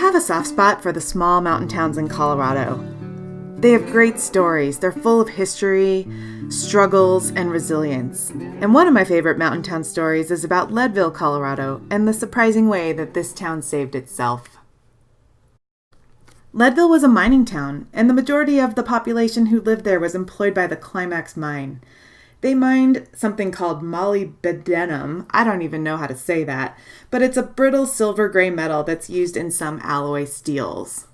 have a soft spot for the small mountain towns in Colorado. They have great stories. They're full of history, struggles, and resilience. And one of my favorite mountain town stories is about Leadville, Colorado, and the surprising way that this town saved itself. Leadville was a mining town, and the majority of the population who lived there was employed by the Climax Mine. They mined something called molybdenum. I don't even know how to say that, but it's a brittle silver gray metal that's used in some alloy steels.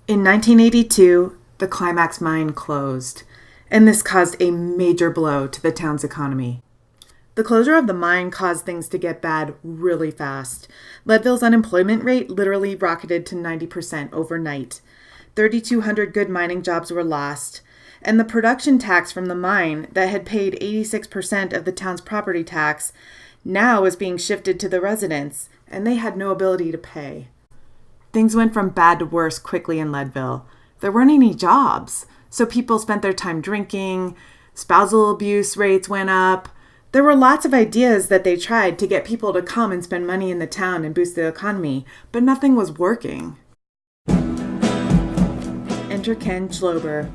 In 1982, the Climax Mine closed, and this caused a major blow to the town's economy. The closure of the mine caused things to get bad really fast. Leadville's unemployment rate literally rocketed to 90% overnight. 3,200 good mining jobs were lost, and the production tax from the mine that had paid 86% of the town's property tax now was being shifted to the residents, and they had no ability to pay. Things went from bad to worse quickly in Leadville. There weren't any jobs, so people spent their time drinking, spousal abuse rates went up. There were lots of ideas that they tried to get people to come and spend money in the town and boost the economy, but nothing was working. Enter Ken Schlober.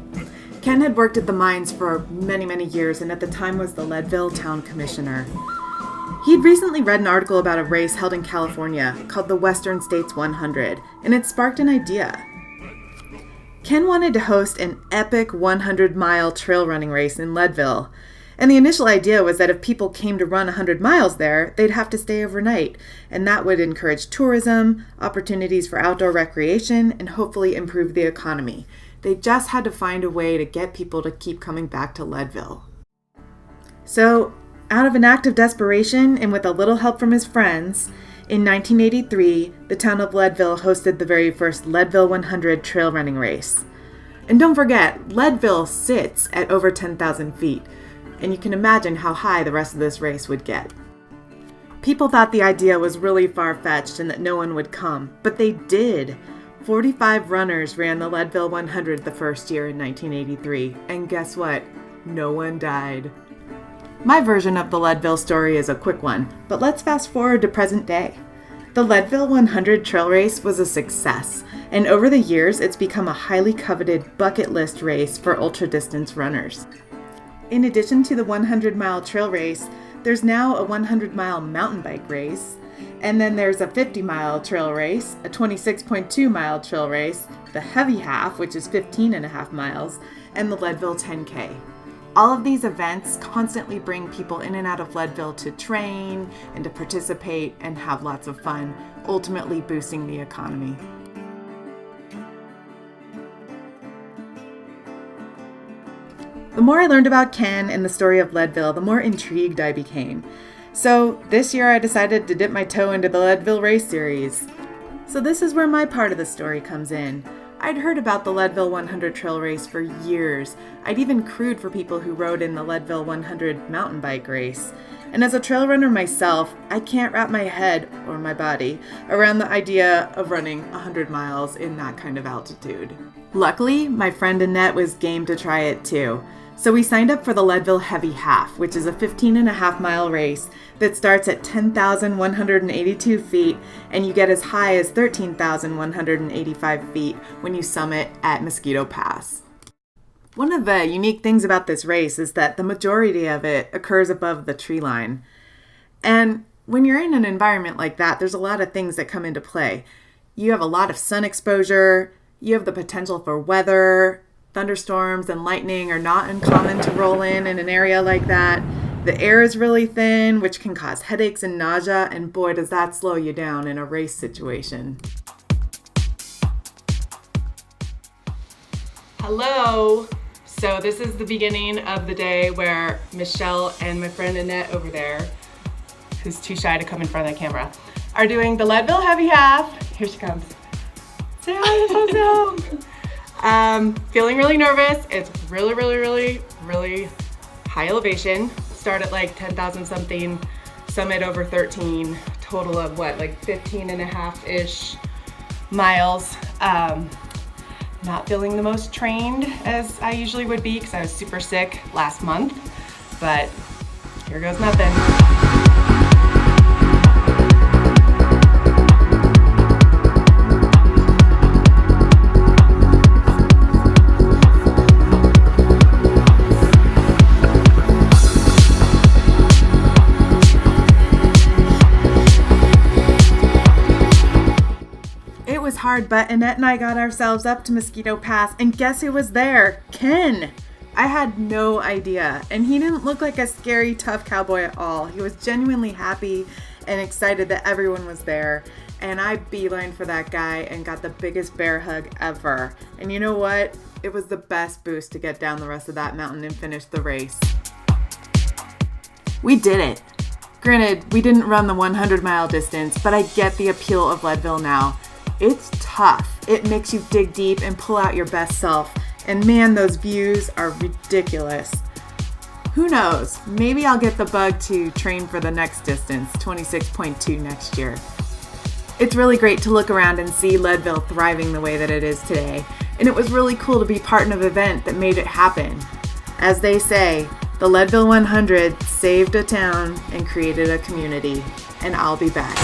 Ken had worked at the mines for many years and at the time was the Leadville Town Commissioner. He'd recently read an article about a race held in California called the Western States 100, and it sparked an idea. Ken wanted to host an epic 100-mile trail running race in Leadville, and the initial idea was that if people came to run 100 miles there, they'd have to stay overnight, and that would encourage tourism, opportunities for outdoor recreation, and hopefully improve the economy. They just had to find a way to get people to keep coming back to Leadville. So, out of an act of desperation and with a little help from his friends, in 1983, the town of Leadville hosted the very first Leadville 100 trail running race. And don't forget, Leadville sits at over 10,000 feet, and you can imagine how high the rest of this race would get. People thought the idea was really far-fetched and that no one would come, but they did. 45 runners ran the Leadville 100 the first year in 1983, and guess what? No one died. My version of the Leadville story is a quick one, but let's fast forward to present day. The Leadville 100 trail race was a success, and over the years it's become a highly coveted bucket list race for ultra-distance runners. In addition to the 100-mile trail race, there's now a 100-mile mountain bike race, and then there's a 50-mile trail race, a 26.2-mile trail race, the heavy half, which is 15.5 miles, and the Leadville 10K. All of these events constantly bring people in and out of Leadville to train and to participate and have lots of fun, ultimately boosting the economy. The more I learned about Ken and the story of Leadville, the more intrigued I became. So this year I decided to dip my toe into the Leadville Race Series. So this is where my part of the story comes in. I'd heard about the Leadville 100 trail race for years. I'd even crewed for people who rode in the Leadville 100 mountain bike race. And as a trail runner myself, I can't wrap my head, or my body, around the idea of running 100 miles in that kind of altitude. Luckily, my friend Annette was game to try it too. So we signed up for the Leadville Heavy Half, which is a 15.5-mile race that starts at 10,182 feet, and you get as high as 13,185 feet when you summit at Mosquito Pass. One of the unique things about this race is that the majority of it occurs above the tree line. And when you're in an environment like that, there's a lot of things that come into play. You have a lot of sun exposure, you have the potential for weather. Thunderstorms and lightning are not uncommon to roll in an area like that. The air is really thin, which can cause headaches and nausea, and boy, does that slow you down in a race situation. Hello! So this is the beginning of the day where Michelle and my friend Annette over there, who's too shy to come in front of the camera, are doing the Leadville Heavy Half. Here she comes. Say hi to folks at home. Feeling really nervous. It's really high elevation. Start at like 10,000 something, summit over 13, total of what, like 15.5-ish miles. Not feeling the most trained as I usually would be because I was super sick last month, but here goes nothing. hard, but Annette and I got ourselves up to Mosquito Pass, and guess who was there? Ken! I had no idea, and he didn't look like a scary, tough cowboy at all. He was genuinely happy and excited that everyone was there, and I beelined for that guy and got the biggest bear hug ever. And you know what? It was the best boost to get down the rest of that mountain and finish the race. We did it. Granted, we didn't run the 100-mile distance, but I get the appeal of Leadville now. It's tough. It makes you dig deep and pull out your best self. And man, those views are ridiculous. Who knows? Maybe I'll get the bug to train for the next distance, 26.2 next year. It's really great to look around and see Leadville thriving the way that it is today. And it was really cool to be part of an event that made it happen. As they say, the Leadville 100 saved a town and created a community. And I'll be back.